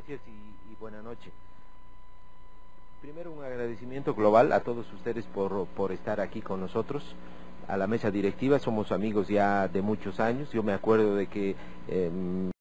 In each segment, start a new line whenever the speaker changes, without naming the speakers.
Gracias y buena noche. Primero un agradecimiento global a todos ustedes por estar aquí con nosotros, a la mesa directiva. Somos amigos ya de muchos años. Yo me acuerdo de que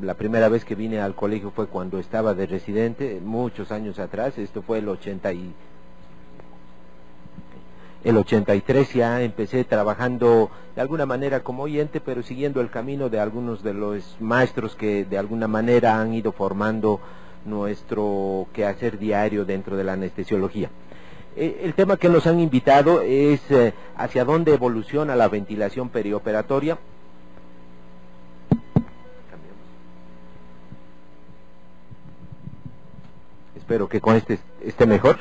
la primera vez que vine al colegio fue cuando estaba de residente, muchos años atrás. Esto fue el 83. Ya empecé trabajando de alguna manera como oyente, pero siguiendo el camino de algunos de los maestros que de alguna manera han ido formando nuestro quehacer diario dentro de la anestesiología. El tema que nos han invitado es hacia dónde evoluciona la ventilación perioperatoria. Espero que con este esté mejor.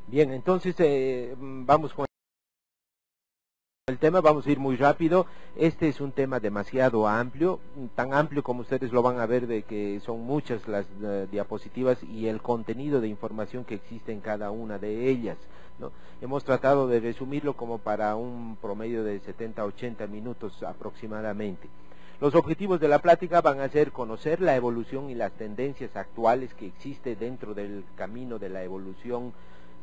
Bien, entonces vamos con el tema, vamos a ir muy rápido. Este es un tema demasiado amplio, tan amplio como ustedes lo van a ver, de que son muchas las diapositivas y el contenido de información que existe en cada una de ellas, ¿no? Hemos tratado de resumirlo como para un promedio de 70-80 minutos aproximadamente. Los objetivos de la plática van a ser conocer la evolución y las tendencias actuales que existe dentro del camino de la evolución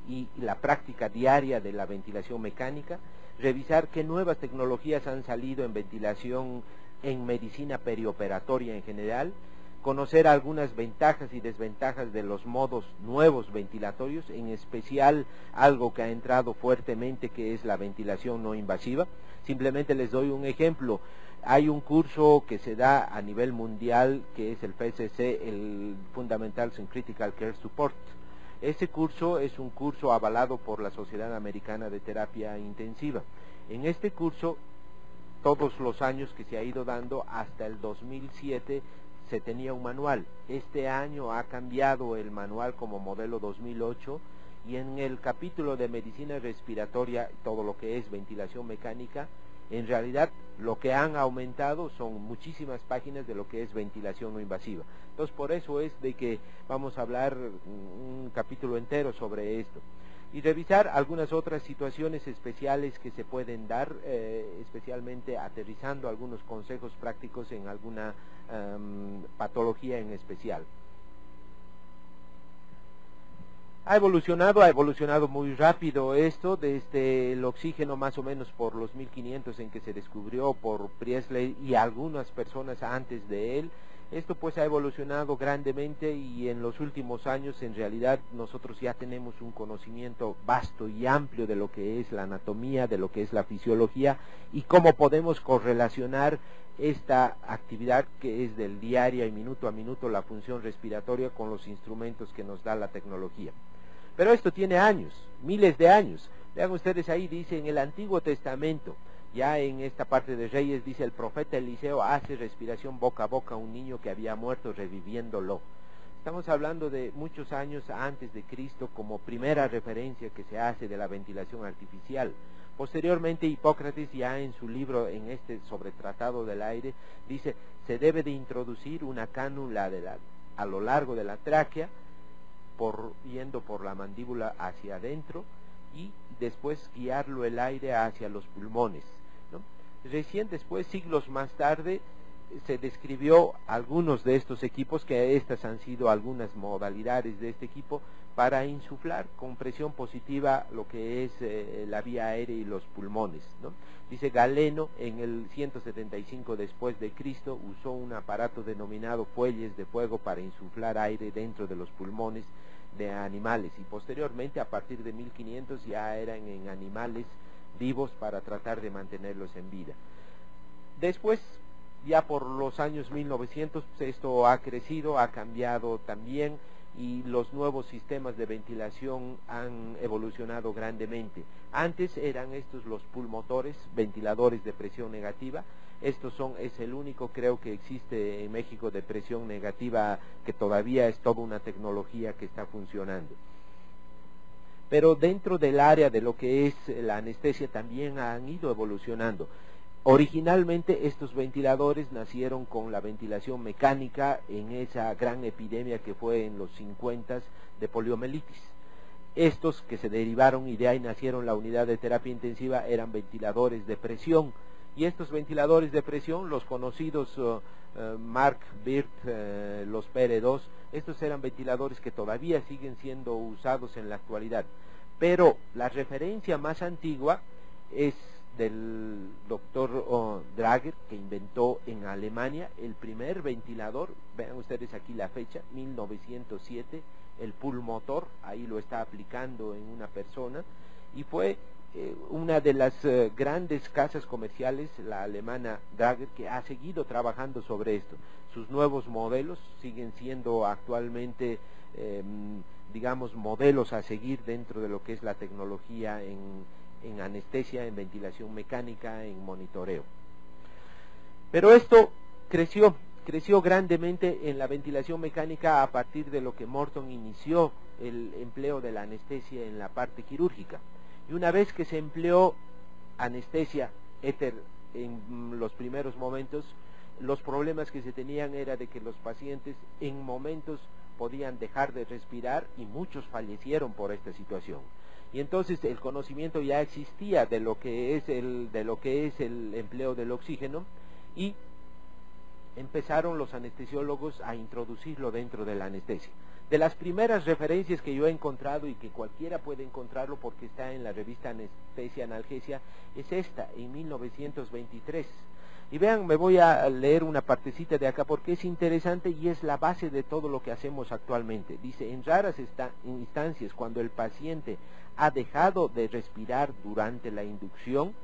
y la práctica diaria de la ventilación mecánica, revisar qué nuevas tecnologías han salido en ventilación en medicina perioperatoria en general, conocer algunas ventajas y desventajas de los modos nuevos ventilatorios, en especial algo que ha entrado fuertemente, que es la ventilación no invasiva. Simplemente les doy un ejemplo. Hay un curso que se da a nivel mundial que es el FCC, el Fundamentals in Critical Care Support. Ese curso es un curso avalado por la Sociedad Americana de Terapia Intensiva. En este curso, todos los años que se ha ido dando, hasta el 2007, se tenía un manual. Este año ha cambiado el manual como modelo 2008, y en el capítulo de medicina respiratoria, todo lo que es ventilación mecánica, en realidad lo que han aumentado son muchísimas páginas de lo que es ventilación no invasiva. Entonces por eso es de que vamos a hablar un capítulo entero sobre esto y revisar algunas otras situaciones especiales que se pueden dar, especialmente aterrizando algunos consejos prácticos en alguna patología en especial. Ha evolucionado muy rápido esto, desde el oxígeno más o menos por los 1500 en que se descubrió por Priestley y algunas personas antes de él. Esto pues ha evolucionado grandemente, y en los últimos años en realidad nosotros ya tenemos un conocimiento vasto y amplio de lo que es la anatomía, de lo que es la fisiología y cómo podemos correlacionar esta actividad que es del diaria y minuto a minuto, la función respiratoria, con los instrumentos que nos da la tecnología. Pero esto tiene años, miles de años. Vean ustedes ahí, dice en el Antiguo Testamento, ya en esta parte de Reyes, dice: el profeta Eliseo hace respiración boca a boca a un niño que había muerto, reviviéndolo. Estamos hablando de muchos años antes de Cristo, como primera referencia que se hace de la ventilación artificial. Posteriormente Hipócrates, ya en su libro sobre tratado del aire, dice: se debe de introducir una cánula a lo largo de la tráquea, yendo por la mandíbula hacia adentro, y después guiarlo el aire hacia los pulmones, ¿no? Recién después, siglos más tarde, se describió algunos de estos equipos, que estas han sido algunas modalidades de este equipo para insuflar con presión positiva lo que es la vía aérea y los pulmones, ¿no? Dice Galeno, en el 175 después de Cristo, usó un aparato denominado fuelles de fuego para insuflar aire dentro de los pulmones de animales, y posteriormente a partir de 1500 ya eran en animales vivos para tratar de mantenerlos en vida. Después, ya por los años 1900, esto ha crecido, ha cambiado también, y los nuevos sistemas de ventilación han evolucionado grandemente. Antes eran estos los pulmotores, ventiladores de presión negativa. Estos es el único, creo, que existe en México de presión negativa, que todavía es toda una tecnología que está funcionando. Pero dentro del área de lo que es la anestesia también han ido evolucionando. Originalmente estos ventiladores nacieron con la ventilación mecánica en esa gran epidemia que fue en los 50 de poliomielitis. Estos que se derivaron y de ahí nacieron la unidad de terapia intensiva eran ventiladores de presión, y estos ventiladores de presión, los conocidos Mark Bird, los PR2, estos eran ventiladores que todavía siguen siendo usados en la actualidad, pero la referencia más antigua es del doctor Drager, que inventó en Alemania el primer ventilador. Vean ustedes aquí la fecha, 1907, el pulmotor, ahí lo está aplicando en una persona, y fue una de las grandes casas comerciales, la alemana Drager, que ha seguido trabajando sobre esto. Sus nuevos modelos siguen siendo actualmente, digamos, modelos a seguir dentro de lo que es la tecnología en anestesia, en ventilación mecánica, en monitoreo. Pero esto creció grandemente en la ventilación mecánica a partir de lo que Morton inició el empleo de la anestesia en la parte quirúrgica. Y una vez que se empleó anestesia éter en los primeros momentos, los problemas que se tenían era de que los pacientes en momentos podían dejar de respirar y muchos fallecieron por esta situación. Y entonces el conocimiento ya existía de lo que es el empleo del oxígeno, y empezaron los anestesiólogos a introducirlo dentro de la anestesia. De las primeras referencias que yo he encontrado, y que cualquiera puede encontrarlo porque está en la revista Anestesia Analgesia, es esta, en 1923. Y vean, me voy a leer una partecita de acá porque es interesante y es la base de todo lo que hacemos actualmente. Dice: en raras instancias, cuando el paciente ha dejado de respirar durante la inducción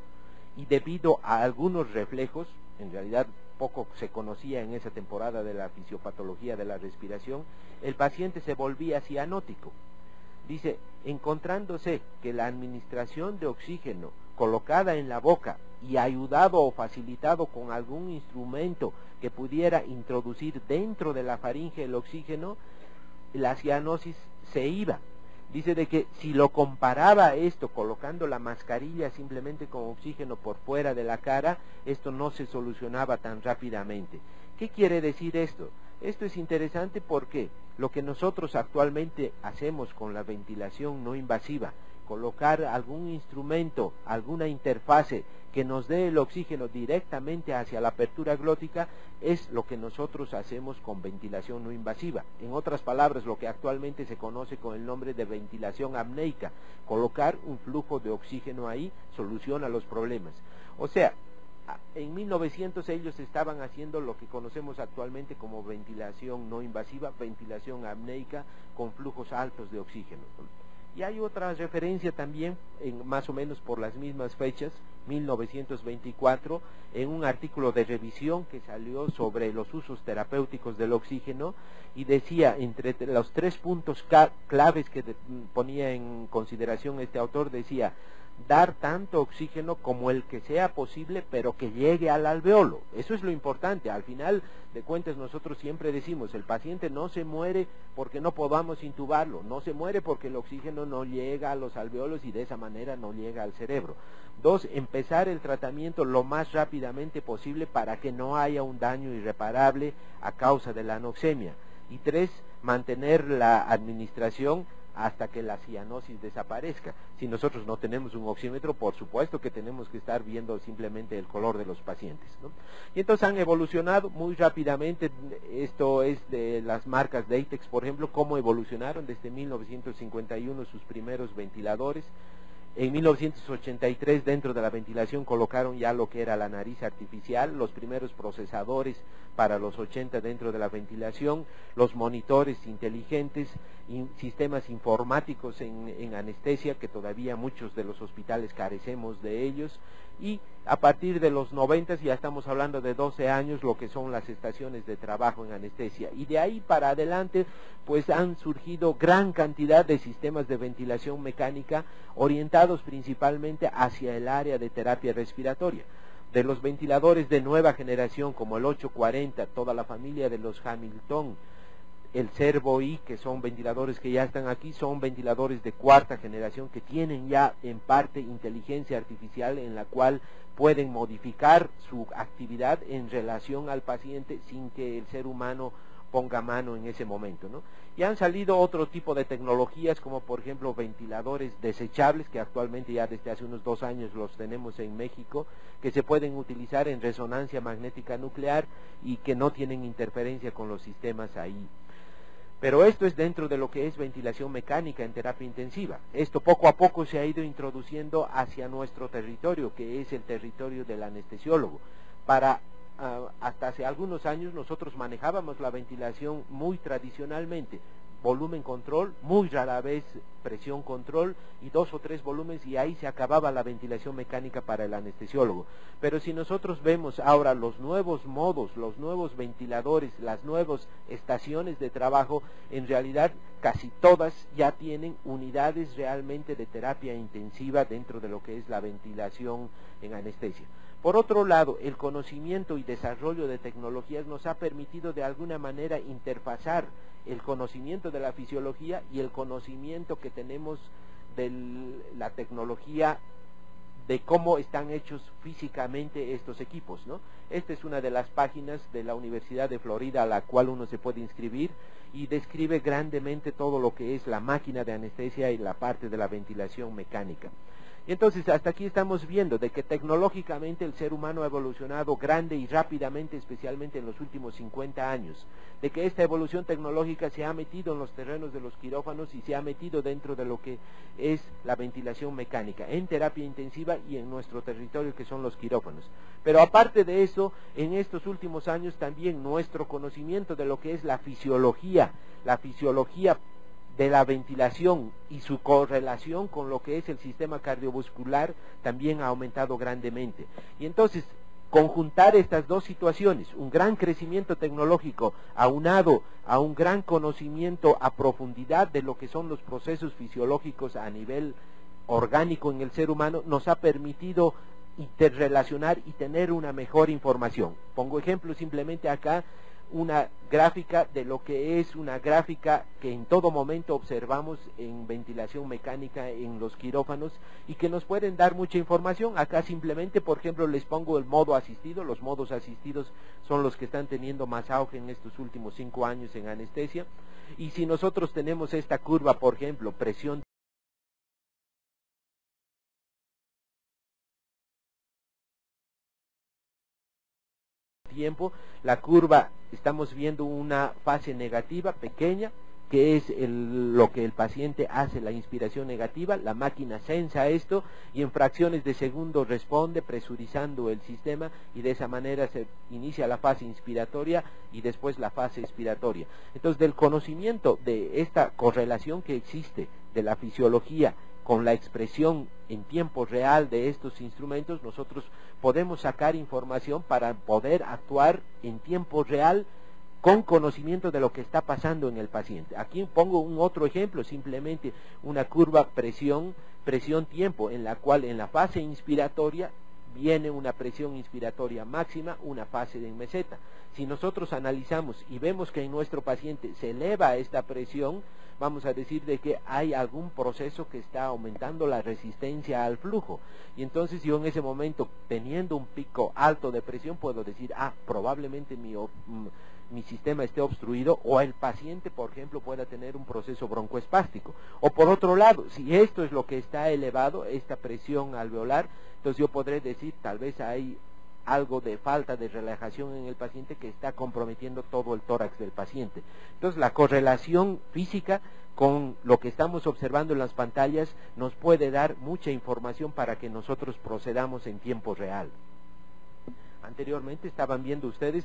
y debido a algunos reflejos, en realidad poco se conocía en esa temporada de la fisiopatología de la respiración, el paciente se volvía cianótico. Dice: encontrándose que la administración de oxígeno colocada en la boca y ayudado o facilitado con algún instrumento que pudiera introducir dentro de la faringe el oxígeno, la cianosis se iba. Dice de que si lo comparaba esto colocando la mascarilla simplemente con oxígeno por fuera de la cara, esto no se solucionaba tan rápidamente. ¿Qué quiere decir esto? Esto es interesante porque lo que nosotros actualmente hacemos con la ventilación no invasiva, colocar algún instrumento, alguna interfase que nos dé el oxígeno directamente hacia la apertura glótica, es lo que nosotros hacemos con ventilación no invasiva. En otras palabras, lo que actualmente se conoce con el nombre de ventilación apneica. Colocar un flujo de oxígeno ahí soluciona los problemas. O sea, en 1900 ellos estaban haciendo lo que conocemos actualmente como ventilación no invasiva, ventilación apneica con flujos altos de oxígeno. Y hay otra referencia también, más o menos por las mismas fechas, 1924, en un artículo de revisión que salió sobre los usos terapéuticos del oxígeno, y decía, entre los 3 puntos claves que ponía en consideración este autor, decía: dar tanto oxígeno como el que sea posible, pero que llegue al alveolo. Eso es lo importante. Al final de cuentas, nosotros siempre decimos, el paciente no se muere porque no podamos intubarlo, no se muere porque el oxígeno no llega a los alveolos y de esa manera no llega al cerebro. 2, empezar el tratamiento lo más rápidamente posible para que no haya un daño irreparable a causa de la anoxemia. Y 3, mantener la administración hasta que la cianosis desaparezca. Si nosotros no tenemos un oxímetro, por supuesto que tenemos que estar viendo simplemente el color de los pacientes, ¿no? Y entonces han evolucionado muy rápidamente. Esto es de las marcas Datex, por ejemplo, cómo evolucionaron desde 1951 sus primeros ventiladores. En 1983 dentro de la ventilación colocaron ya lo que era la nariz artificial, los primeros procesadores para los 80 dentro de la ventilación, los monitores inteligentes, sistemas informáticos en anestesia, que todavía muchos de los hospitales carecemos de ellos, y a partir de los 90, ya estamos hablando de 12 años, lo que son las estaciones de trabajo en anestesia, y de ahí para adelante pues han surgido gran cantidad de sistemas de ventilación mecánica orientados principalmente hacia el área de terapia respiratoria. De los ventiladores de nueva generación como el 840, toda la familia de los Hamilton, el Servo-I, que son ventiladores que ya están aquí, son ventiladores de 4ª generación que tienen ya en parte inteligencia artificial en la cual pueden modificar su actividad en relación al paciente sin que el ser humano ponga mano en ese momento, ¿no? Y han salido otro tipo de tecnologías, como por ejemplo ventiladores desechables, que actualmente ya desde hace unos 2 años los tenemos en México, que se pueden utilizar en resonancia magnética nuclear y que no tienen interferencia con los sistemas ahí. Pero esto es dentro de lo que es ventilación mecánica en terapia intensiva. Esto poco a poco se ha ido introduciendo hacia nuestro territorio, que es el territorio del anestesiólogo. Hasta hace algunos años nosotros manejábamos la ventilación muy tradicionalmente, volumen control, muy rara vez presión control y 2 o 3 volúmenes, y ahí se acababa la ventilación mecánica para el anestesiólogo. Pero si nosotros vemos ahora los nuevos modos, los nuevos ventiladores, las nuevas estaciones de trabajo, en realidad casi todas ya tienen unidades realmente de terapia intensiva dentro de lo que es la ventilación en anestesia. Por otro lado, el conocimiento y desarrollo de tecnologías nos ha permitido de alguna manera interfazar el conocimiento de la fisiología y el conocimiento que tenemos de la tecnología, de cómo están hechos físicamente estos equipos, ¿no? Esta es una de las páginas de la Universidad de Florida a la cual uno se puede inscribir y describe grandemente todo lo que es la máquina de anestesia y la parte de la ventilación mecánica. Y entonces hasta aquí estamos viendo de que tecnológicamente el ser humano ha evolucionado grande y rápidamente, especialmente en los últimos 50 años, de que esta evolución tecnológica se ha metido en los terrenos de los quirófanos y se ha metido dentro de lo que es la ventilación mecánica, en terapia intensiva y en nuestro territorio que son los quirófanos. Pero aparte de eso, en estos últimos años también nuestro conocimiento de lo que es la fisiología de la ventilación y su correlación con lo que es el sistema cardiovascular también ha aumentado grandemente. Y entonces, conjuntar estas dos situaciones, un gran crecimiento tecnológico aunado a un gran conocimiento a profundidad de lo que son los procesos fisiológicos a nivel orgánico en el ser humano, nos ha permitido interrelacionar y tener una mejor información. Pongo ejemplo simplemente acá, una gráfica de lo que es una gráfica que en todo momento observamos en ventilación mecánica en los quirófanos y que nos pueden dar mucha información. Acá simplemente, por ejemplo, les pongo el modo asistido. Los modos asistidos son los que están teniendo más auge en estos últimos 5 años en anestesia. Y si nosotros tenemos esta curva, por ejemplo, presión tiempo, la curva, estamos viendo una fase negativa pequeña, que es lo que el paciente hace, la inspiración negativa, la máquina sensa esto y en fracciones de segundo responde presurizando el sistema y de esa manera se inicia la fase inspiratoria y después la fase expiratoria. Entonces, del conocimiento de esta correlación que existe de la fisiología con la expresión en tiempo real de estos instrumentos, nosotros podemos sacar información para poder actuar en tiempo real con conocimiento de lo que está pasando en el paciente. Aquí pongo un otro ejemplo, simplemente una curva presión-tiempo, en la cual en la fase inspiratoria viene una presión inspiratoria máxima, una fase de meseta. Si nosotros analizamos y vemos que en nuestro paciente se eleva esta presión, vamos a decir de que hay algún proceso que está aumentando la resistencia al flujo. Y entonces yo en ese momento, teniendo un pico alto de presión, puedo decir, probablemente mi sistema esté obstruido, o el paciente, por ejemplo, pueda tener un proceso broncoespástico. O por otro lado, si esto es lo que está elevado, esta presión alveolar, entonces yo podré decir, tal vez hay algo de falta de relajación en el paciente que está comprometiendo todo el tórax del paciente. Entonces, la correlación física con lo que estamos observando en las pantallas nos puede dar mucha información para que nosotros procedamos en tiempo real. Anteriormente estaban viendo ustedes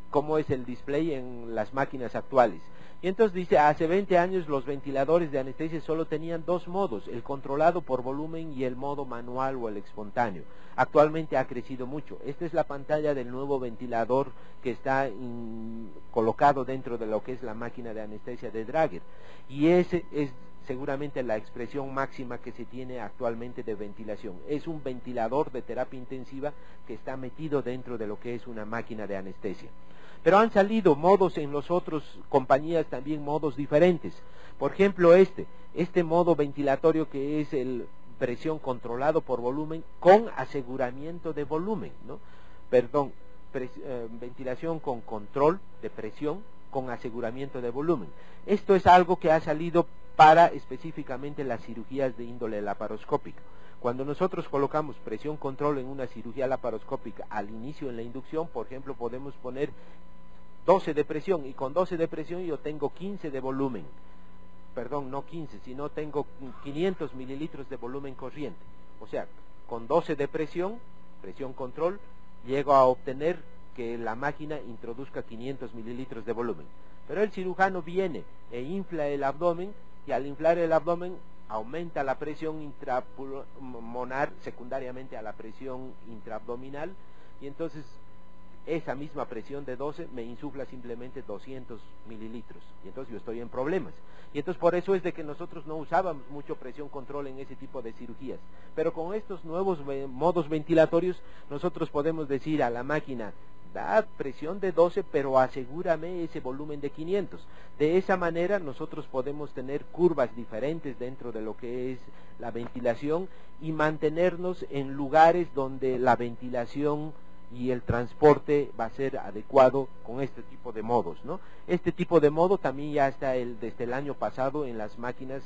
cómo es el display en las máquinas actuales. Y entonces dice, hace 20 años los ventiladores de anestesia solo tenían 2 modos, el controlado por volumen y el modo manual o el espontáneo. Actualmente ha crecido mucho. Esta es la pantalla del nuevo ventilador que está colocado dentro de lo que es la máquina de anestesia de Drager. Y ese es seguramente la expresión máxima que se tiene actualmente de ventilación. Es un ventilador de terapia intensiva que está metido dentro de lo que es una máquina de anestesia. Pero han salido modos en las otras compañías también, modos diferentes. Por ejemplo, este modo ventilatorio que es el presión controlado por volumen con aseguramiento de volumen, ¿no? Ventilación con control de presión con aseguramiento de volumen. Esto es algo que ha salido para específicamente las cirugías de índole laparoscópica. Cuando nosotros colocamos presión control en una cirugía laparoscópica al inicio en la inducción, por ejemplo, podemos poner 12 de presión, y con 12 de presión yo tengo 15 de volumen. Perdón, no 15, sino tengo 500 mililitros de volumen corriente. O sea, con 12 de presión control, llego a obtener que la máquina introduzca 500 mililitros de volumen. Pero el cirujano viene e infla el abdomen, y al inflar el abdomen aumenta la presión intrapulmonar secundariamente a la presión intraabdominal, y entonces esa misma presión de 12 me insufla simplemente 200 mililitros, y entonces yo estoy en problemas. Y entonces por eso es de que nosotros no usábamos mucho presión control en ese tipo de cirugías. Pero con estos nuevos modos ventilatorios, nosotros podemos decir a la máquina: da presión de 12, pero asegúrame ese volumen de 500. De esa manera nosotros podemos tener curvas diferentes dentro de lo que es la ventilación, y mantenernos en lugares donde la ventilación y el transporte va a ser adecuado con este tipo de modos, ¿no? Este tipo de modo también ya está desde el año pasado en las máquinas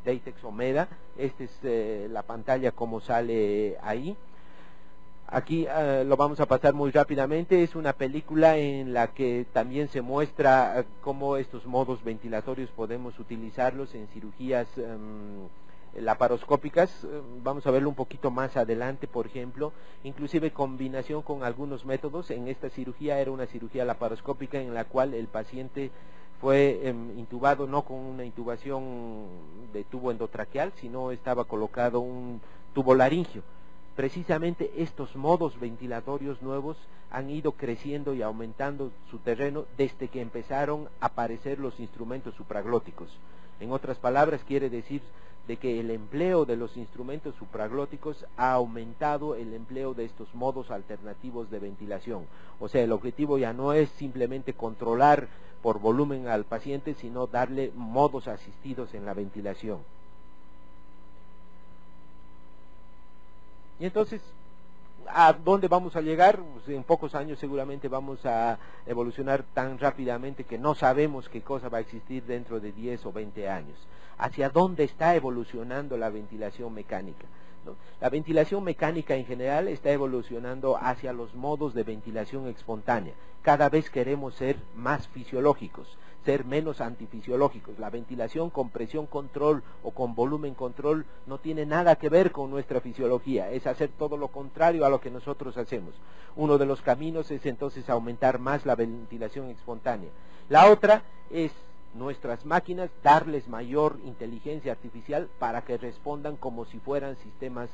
Datex Omeda. Esta es la pantalla como sale ahí. Aquí lo vamos a pasar muy rápidamente. Es una película en la que también se muestra cómo estos modos ventilatorios podemos utilizarlos en cirugías laparoscópicas. Vamos a verlo un poquito más adelante, por ejemplo, inclusive combinación con algunos métodos. En esta cirugía era una cirugía laparoscópica en la cual el paciente fue intubado, no con una intubación de tubo endotraqueal, sino estaba colocado un tubo laringio. Precisamente estos modos ventilatorios nuevos han ido creciendo y aumentando su terreno desde que empezaron a aparecer los instrumentos supraglóticos. En otras palabras, quiere decir de que el empleo de los instrumentos supraglóticos ha aumentado el empleo de estos modos alternativos de ventilación. O sea, el objetivo ya no es simplemente controlar por volumen al paciente, sino darle modos asistidos en la ventilación. Y entonces, ¿a dónde vamos a llegar? Pues en pocos años seguramente vamos a evolucionar tan rápidamente que no sabemos qué cosa va a existir dentro de 10 o 20 años. ¿Hacia dónde está evolucionando la ventilación mecánica? ¿No? La ventilación mecánica en general está evolucionando hacia los modos de ventilación espontánea. Cada vez queremos ser más fisiológicos, ser menos antifisiológicos. La ventilación con presión control o con volumen control no tiene nada que ver con nuestra fisiología, es hacer todo lo contrario a lo que nosotros hacemos. Uno de los caminos es entonces aumentar más la ventilación espontánea. La otra es nuestras máquinas darles mayor inteligencia artificial para que respondan como si fueran sistemas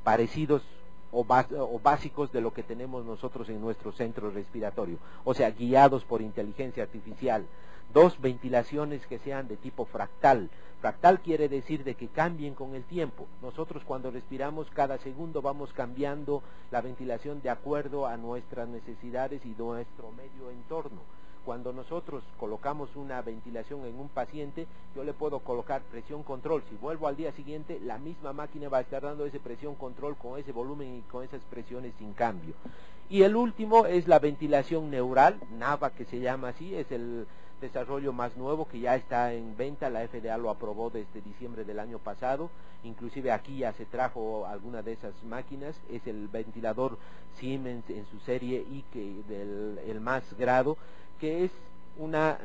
parecidos o básicos de lo que tenemos nosotros en nuestro centro respiratorio, o sea, guiados por inteligencia artificial. Dos, ventilaciones que sean de tipo fractal. Fractal quiere decir de que cambien con el tiempo. Nosotros cuando respiramos cada segundo vamos cambiando la ventilación de acuerdo a nuestras necesidades y nuestro medio entorno. Cuando nosotros colocamos una ventilación en un paciente, yo le puedo colocar presión control. Si vuelvo al día siguiente, la misma máquina va a estar dando esa presión control con ese volumen y con esas presiones sin cambio. Y el último es la ventilación neural, NAVA que se llama así, es el desarrollo más nuevo que ya está en venta. La FDA lo aprobó desde diciembre del año pasado, inclusive aquí ya se trajo alguna de esas máquinas. Es el ventilador Siemens en su serie I, el más grado, que es una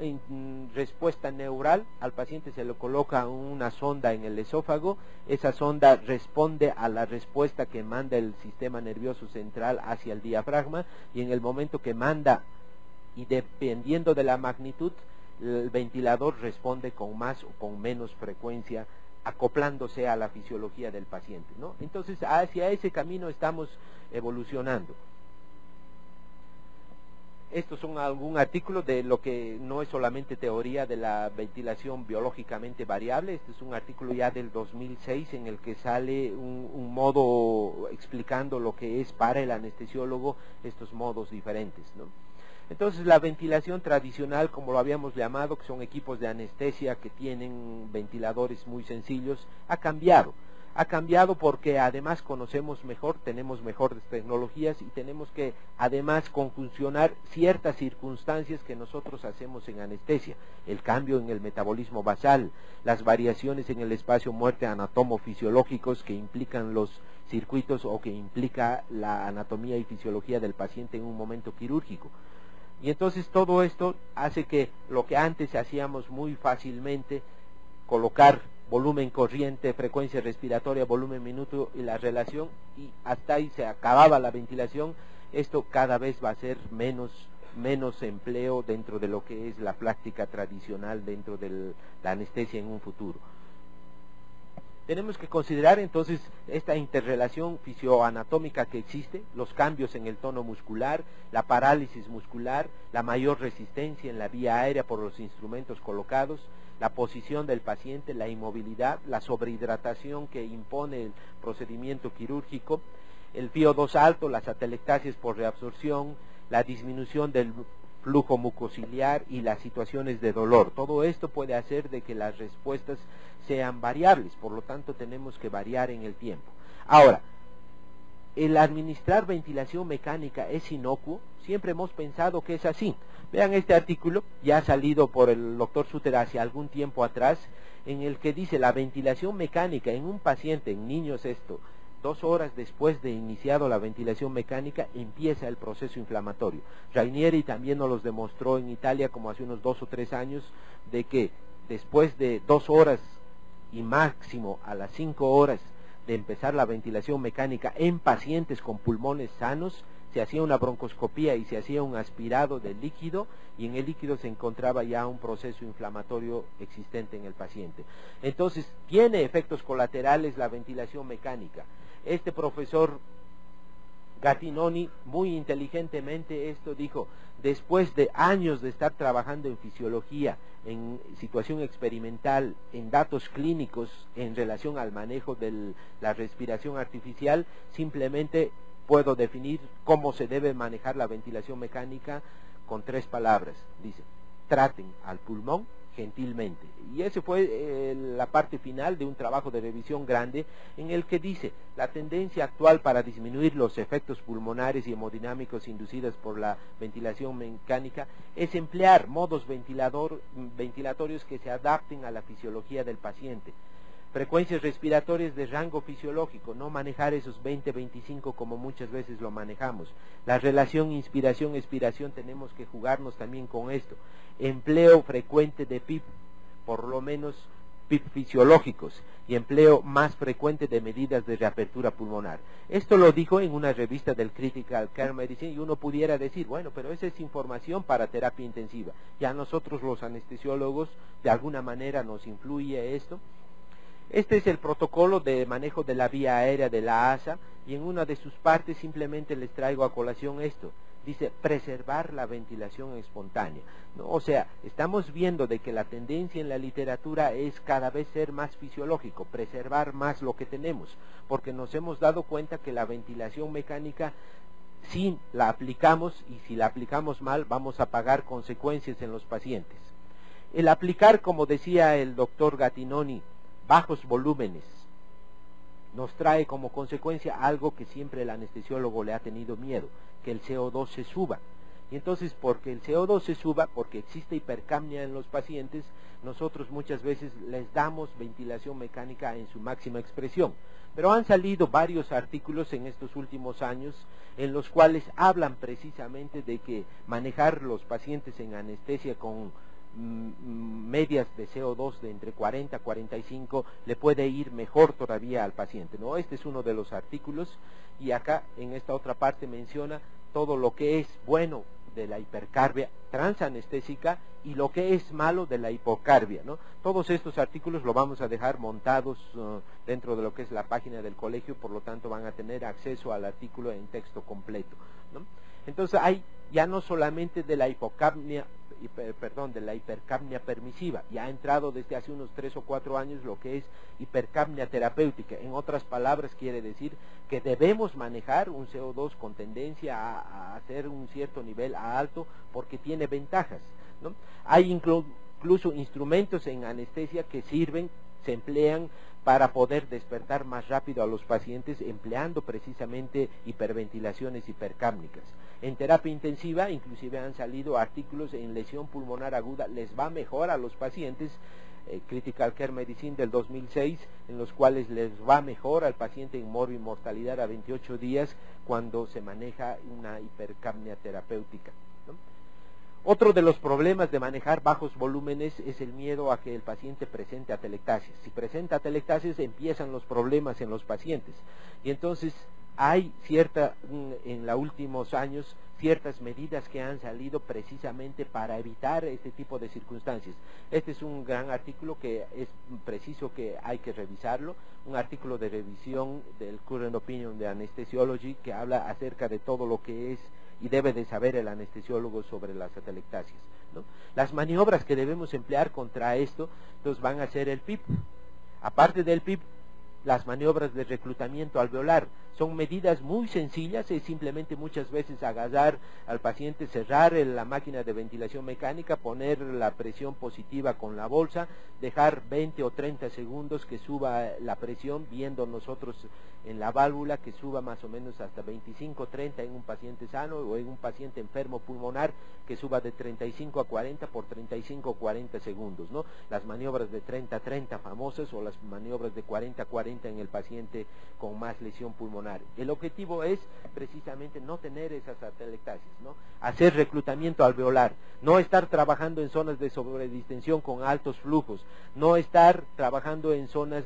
respuesta neural. Al paciente se le coloca una sonda en el esófago, esa sonda responde a la respuesta que manda el sistema nervioso central hacia el diafragma, y en el momento que manda, y dependiendo de la magnitud, el ventilador responde con más o con menos frecuencia, acoplándose a la fisiología del paciente, ¿no? Entonces, hacia ese camino estamos evolucionando. Estos son algún artículo de lo que no es solamente teoría de la ventilación biológicamente variable. Este es un artículo ya del 2006 en el que sale un modo explicando lo que es para el anestesiólogo estos modos diferentes, ¿no? Entonces la ventilación tradicional, como lo habíamos llamado, que son equipos de anestesia que tienen ventiladores muy sencillos, ha cambiado. Ha cambiado porque además conocemos mejor, tenemos mejores tecnologías y tenemos que además conjuncionar ciertas circunstancias que nosotros hacemos en anestesia. El cambio en el metabolismo basal, las variaciones en el espacio muerte anatomofisiológicos que implican los circuitos o que implica la anatomía y fisiología del paciente en un momento quirúrgico. Y entonces todo esto hace que lo que antes hacíamos muy fácilmente, colocar volumen corriente, frecuencia respiratoria, volumen minuto y la relación, y hasta ahí se acababa la ventilación. Esto cada vez va a ser menos empleo dentro de lo que es la práctica tradicional dentro de la anestesia en un futuro. Tenemos que considerar entonces esta interrelación fisioanatómica que existe, los cambios en el tono muscular, la parálisis muscular, la mayor resistencia en la vía aérea por los instrumentos colocados, la posición del paciente, la inmovilidad, la sobrehidratación que impone el procedimiento quirúrgico, el FiO2 alto, las atelectasias por reabsorción, la disminución del flujo mucociliar y las situaciones de dolor. Todo esto puede hacer de que las respuestas sean variables, por lo tanto tenemos que variar en el tiempo. Ahora, ¿el administrar ventilación mecánica es inocuo? Siempre hemos pensado que es así. Vean este artículo, ya ha salido por el doctor Suter hace algún tiempo atrás, en el que dice la ventilación mecánica en un paciente, en niños esto, 2 horas después de iniciado la ventilación mecánica, empieza el proceso inflamatorio. Rainieri también nos los demostró en Italia como hace unos 2 o 3 años, de que después de 2 horas y máximo a las 5 horas de empezar la ventilación mecánica en pacientes con pulmones sanos, se hacía una broncoscopía y se hacía un aspirado del líquido, y en el líquido se encontraba ya un proceso inflamatorio existente en el paciente. Entonces, tiene efectos colaterales la ventilación mecánica. Este profesor Gattinoni, muy inteligentemente esto dijo, después de años de estar trabajando en fisiología, en situación experimental, en datos clínicos en relación al manejo de la respiración artificial, simplemente puedo definir cómo se debe manejar la ventilación mecánica con 3 palabras. Dice, traten al pulmón gentilmente. Y ese fue la parte final de un trabajo de revisión grande en el que dice, la tendencia actual para disminuir los efectos pulmonares y hemodinámicos inducidos por la ventilación mecánica es emplear modos ventilatorios que se adapten a la fisiología del paciente. Frecuencias respiratorias de rango fisiológico, no manejar esos 20-25 como muchas veces lo manejamos. La relación inspiración-expiración tenemos que jugarnos también con esto. Empleo frecuente de PIP, por lo menos PIP fisiológicos, y empleo más frecuente de medidas de reapertura pulmonar. Esto lo dijo en una revista del Critical Care Medicine, y uno pudiera decir, bueno, pero esa es información para terapia intensiva. Ya nosotros los anestesiólogos, de alguna manera nos influye esto. Este es el protocolo de manejo de la vía aérea de la ASA, y en una de sus partes simplemente les traigo a colación esto. Dice, preservar la ventilación espontánea, ¿no? O sea, estamos viendo de que la tendencia en la literatura es cada vez ser más fisiológico, preservar más lo que tenemos, porque nos hemos dado cuenta que la ventilación mecánica, si la aplicamos, y si la aplicamos mal, vamos a pagar consecuencias en los pacientes. El aplicar, como decía el doctor Gattinoni, bajos volúmenes, nos trae como consecuencia algo que siempre el anestesiólogo le ha tenido miedo, que el CO2 se suba. Y entonces, porque el CO2 se suba, porque existe hipercapnia en los pacientes, nosotros muchas veces les damos ventilación mecánica en su máxima expresión. Pero han salido varios artículos en estos últimos años en los cuales hablan precisamente de que manejar los pacientes en anestesia con medias de CO2 de entre 40 a 45 le puede ir mejor todavía al paciente, ¿no? Este es uno de los artículos, y acá en esta otra parte menciona todo lo que es bueno de la hipercarbia transanestésica y lo que es malo de la hipocarbia, ¿no? Todos estos artículos lo vamos a dejar montados dentro de lo que es la página del colegio, por lo tanto van a tener acceso al artículo en texto completo, ¿no? Entonces hay ya no solamente de la hipocapnia, de la hipercapnia permisiva, ya ha entrado desde hace unos 3 o 4 años lo que es hipercapnia terapéutica. En otras palabras, quiere decir que debemos manejar un CO2 con tendencia a hacer un cierto nivel a alto, porque tiene ventajas, ¿no? Hay incluso instrumentos en anestesia que sirven, se emplean para poder despertar más rápido a los pacientes empleando precisamente hiperventilaciones hipercápnicas. En terapia intensiva inclusive han salido artículos en lesión pulmonar aguda, les va mejor a los pacientes, Critical Care Medicine del 2006, en los cuales les va mejor al paciente en morbimortalidad a 28 días cuando se maneja una hipercapnia terapéutica, ¿no? Otro de los problemas de manejar bajos volúmenes es el miedo a que el paciente presente atelectasias. Si presenta atelectasias empiezan los problemas en los pacientes. Y entonces hay en los últimos años ciertas medidas que han salido precisamente para evitar este tipo de circunstancias. Este es un gran artículo que es preciso que hay que revisarlo, un artículo de revisión del Current Opinion de Anesthesiology que habla acerca de todo lo que es y debe de saber el anestesiólogo sobre las atelectasias, ¿no? Las maniobras que debemos emplear contra esto, entonces van a ser el PIP. Aparte del PIP, las maniobras de reclutamiento alveolar son medidas muy sencillas, es simplemente muchas veces agarrar al paciente, cerrar la máquina de ventilación mecánica, poner la presión positiva con la bolsa, dejar 20 o 30 segundos que suba la presión, viendo nosotros en la válvula que suba más o menos hasta 25-30 en un paciente sano, o en un paciente enfermo pulmonar que suba de 35 a 40 por 35 o 40 segundos, ¿no? Las maniobras de 30-30 famosas, o las maniobras de 40-40 en el paciente con más lesión pulmonar. El objetivo es precisamente no tener esas atelectasias, ¿no? Hacer reclutamiento alveolar, no estar trabajando en zonas de sobredistensión con altos flujos, no estar trabajando en zonas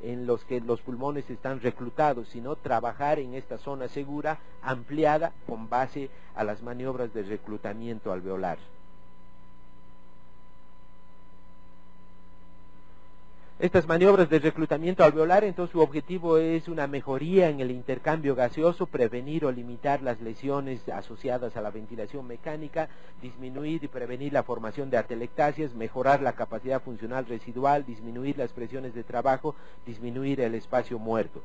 en los que los pulmones están reclutados, sino trabajar en esta zona segura, ampliada, con base a las maniobras de reclutamiento alveolar. Estas maniobras de reclutamiento alveolar, entonces su objetivo es una mejoría en el intercambio gaseoso, prevenir o limitar las lesiones asociadas a la ventilación mecánica, disminuir y prevenir la formación de atelectasias, mejorar la capacidad funcional residual, disminuir las presiones de trabajo, disminuir el espacio muerto.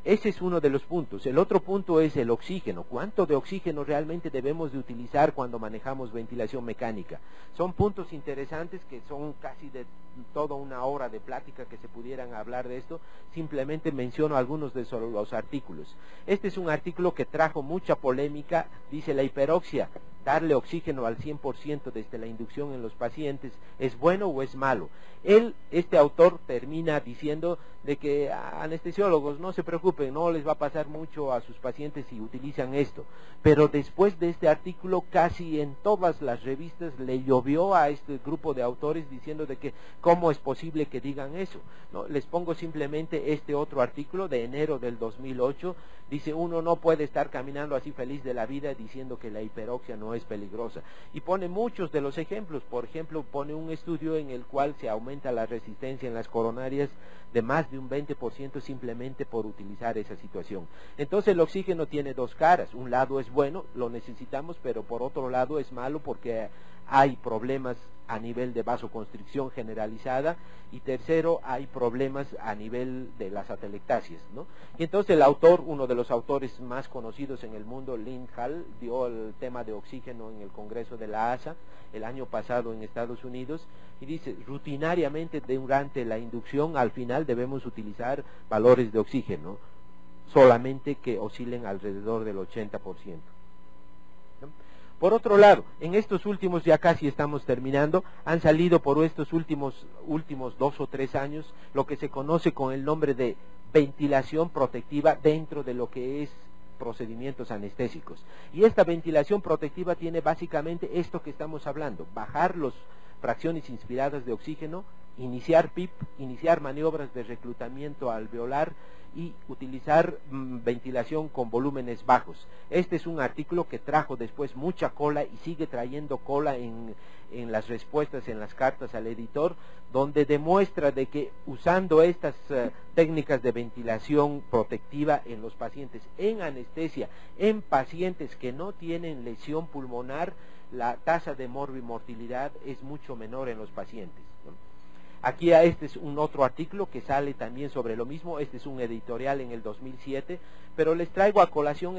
Ese es uno de los puntos. El otro punto es el oxígeno. ¿Cuánto de oxígeno realmente debemos de utilizar cuando manejamos ventilación mecánica? Son puntos interesantes que son casi de toda una hora de plática que se pudieran hablar de esto. Simplemente menciono algunos de los artículos. Este es un artículo que trajo mucha polémica. Dice: la hiperoxia, darle oxígeno al 100% desde la inducción en los pacientes, ¿es bueno o es malo? Este autor termina diciendo de que anestesiólogos no se preocupen, no les va a pasar mucho a sus pacientes si utilizan esto. Pero después de este artículo, casi en todas las revistas le llovió a este grupo de autores diciendo de que cómo es posible que digan eso, ¿no? Les pongo simplemente este otro artículo de enero del 2008, dice: uno no puede estar caminando así feliz de la vida diciendo que la hiperoxia no es peligrosa. Y pone muchos de los ejemplos. Por ejemplo, pone un estudio en el cual se aumenta la resistencia en las coronarias de más de un 20% simplemente por utilizar esa situación. Entonces el oxígeno tiene dos caras: un lado es bueno, lo necesitamos, pero por otro lado es malo porque hay problemas a nivel de vasoconstricción generalizada, y tercero, hay problemas a nivel de las atelectasias, ¿no? Y entonces el autor, uno de los autores más conocidos en el mundo, Lynn Hall, dio el tema de oxígeno en el Congreso de la ASA el año pasado en Estados Unidos, y dice: rutinariamente durante la inducción al final debemos utilizar valores de oxígeno, solamente que oscilen alrededor del 80%. Por otro lado, en estos últimos, ya casi estamos terminando, han salido por estos últimos 2 o 3 años lo que se conoce con el nombre de ventilación protectiva dentro de lo que es procedimientos anestésicos. Y esta ventilación protectiva tiene básicamente esto que estamos hablando: bajar las fracciones inspiradas de oxígeno, iniciar PIP, iniciar maniobras de reclutamiento alveolar y utilizar ventilación con volúmenes bajos. Este es un artículo que trajo después mucha cola y sigue trayendo cola en las respuestas, en las cartas al editor, donde demuestra de que usando estas técnicas de ventilación protectiva en los pacientes en anestesia, en pacientes que no tienen lesión pulmonar, la tasa de morbimortalidad es mucho menor en los pacientes, ¿no? Aquí este es un otro artículo que sale también sobre lo mismo. Este es un editorial en el 2007, pero les traigo a colación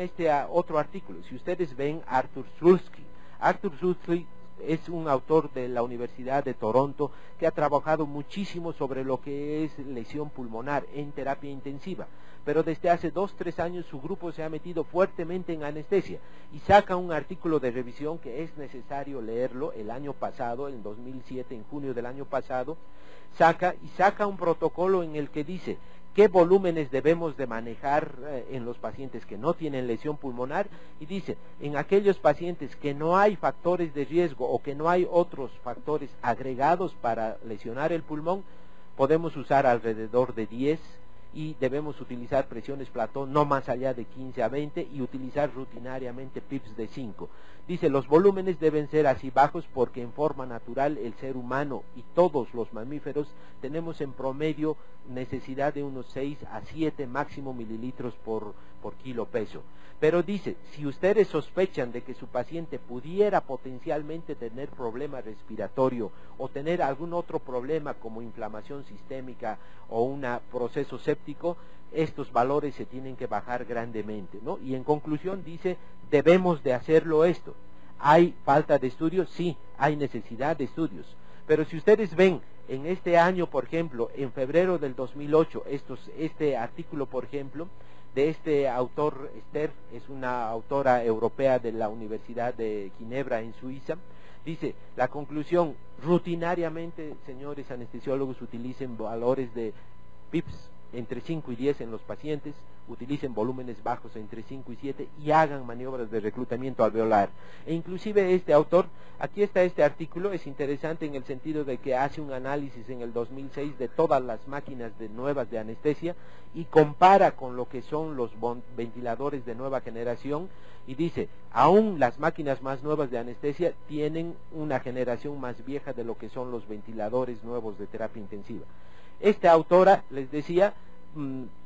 otro artículo. Si ustedes ven Arthur Szulski es un autor de la Universidad de Toronto que ha trabajado muchísimo sobre lo que es lesión pulmonar en terapia intensiva, pero desde hace 2-3 años su grupo se ha metido fuertemente en anestesia y saca un artículo de revisión que es necesario leerlo. El año pasado, en 2007, en junio del año pasado, saca un protocolo en el que dice qué volúmenes debemos de manejar en los pacientes que no tienen lesión pulmonar, y dice, en aquellos pacientes que no hay factores de riesgo o que no hay otros factores agregados para lesionar el pulmón, podemos usar alrededor de 10 y debemos utilizar presiones Plató no más allá de 15 a 20 y utilizar rutinariamente PIPs de 5. Dice, los volúmenes deben ser así bajos porque en forma natural el ser humano y todos los mamíferos tenemos en promedio necesidad de unos 6 a 7 máximo mililitros por kilo peso. Pero dice, si ustedes sospechan de que su paciente pudiera potencialmente tener problema respiratorio o tener algún otro problema como inflamación sistémica o un proceso séptico, estos valores se tienen que bajar grandemente, ¿no? Y en conclusión dice, debemos de hacerlo esto. ¿Hay falta de estudios? Sí, hay necesidad de estudios. Pero si ustedes ven en este año, por ejemplo, en febrero del 2008, este artículo, por ejemplo, de este autor, Esther, es una autora europea de la Universidad de Ginebra en Suiza, dice, la conclusión, rutinariamente, señores anestesiólogos, utilicen valores de PIPs entre 5 y 10 en los pacientes, utilicen volúmenes bajos entre 5 y 7 y hagan maniobras de reclutamiento alveolar. E inclusive este autor, aquí está este artículo, es interesante en el sentido de que hace un análisis en el 2006 de todas las máquinas nuevas de anestesia y compara con lo que son los ventiladores de nueva generación y dice, aún las máquinas más nuevas de anestesia tienen una generación más vieja de lo que son los ventiladores nuevos de terapia intensiva. Esta autora, les decía,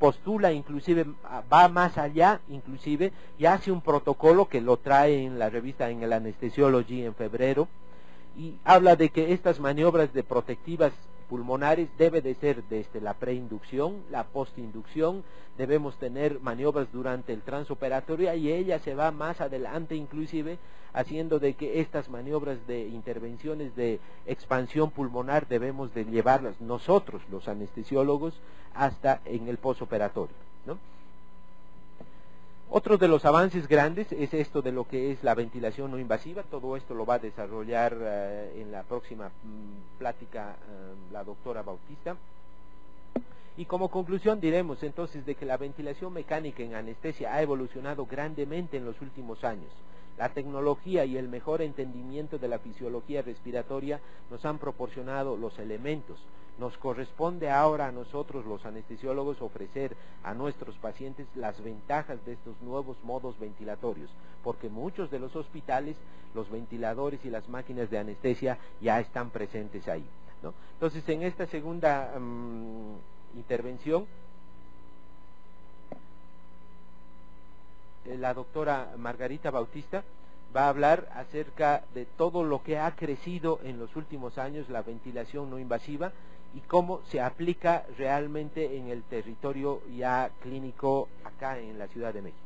postula, inclusive va más allá, inclusive, y hace un protocolo que lo trae en la revista, en el Anesthesiology en febrero, y habla de que estas maniobras de protectivas pulmonares debe de ser desde la preinducción, la postinducción, debemos tener maniobras durante el transoperatorio y ella se va más adelante inclusive haciendo de que estas maniobras de intervenciones de expansión pulmonar debemos de llevarlas nosotros los anestesiólogos hasta en el posoperatorio, ¿no? Otro de los avances grandes es esto de lo que es la ventilación no invasiva. Todo esto lo va a desarrollar en la próxima plática la doctora Bautista. Y como conclusión diremos entonces de que la ventilación mecánica en anestesia ha evolucionado grandemente en los últimos años. La tecnología y el mejor entendimiento de la fisiología respiratoria nos han proporcionado los elementos. Nos corresponde ahora a nosotros los anestesiólogos ofrecer a nuestros pacientes las ventajas de estos nuevos modos ventilatorios, porque muchos de los hospitales, los ventiladores y las máquinas de anestesia ya están presentes ahí, ¿no? Entonces, en esta segunda intervención, la doctora Margarita Bautista va a hablar acerca de todo lo que ha crecido en los últimos años la ventilación no invasiva y cómo se aplica realmente en el territorio ya clínico acá en la Ciudad de México.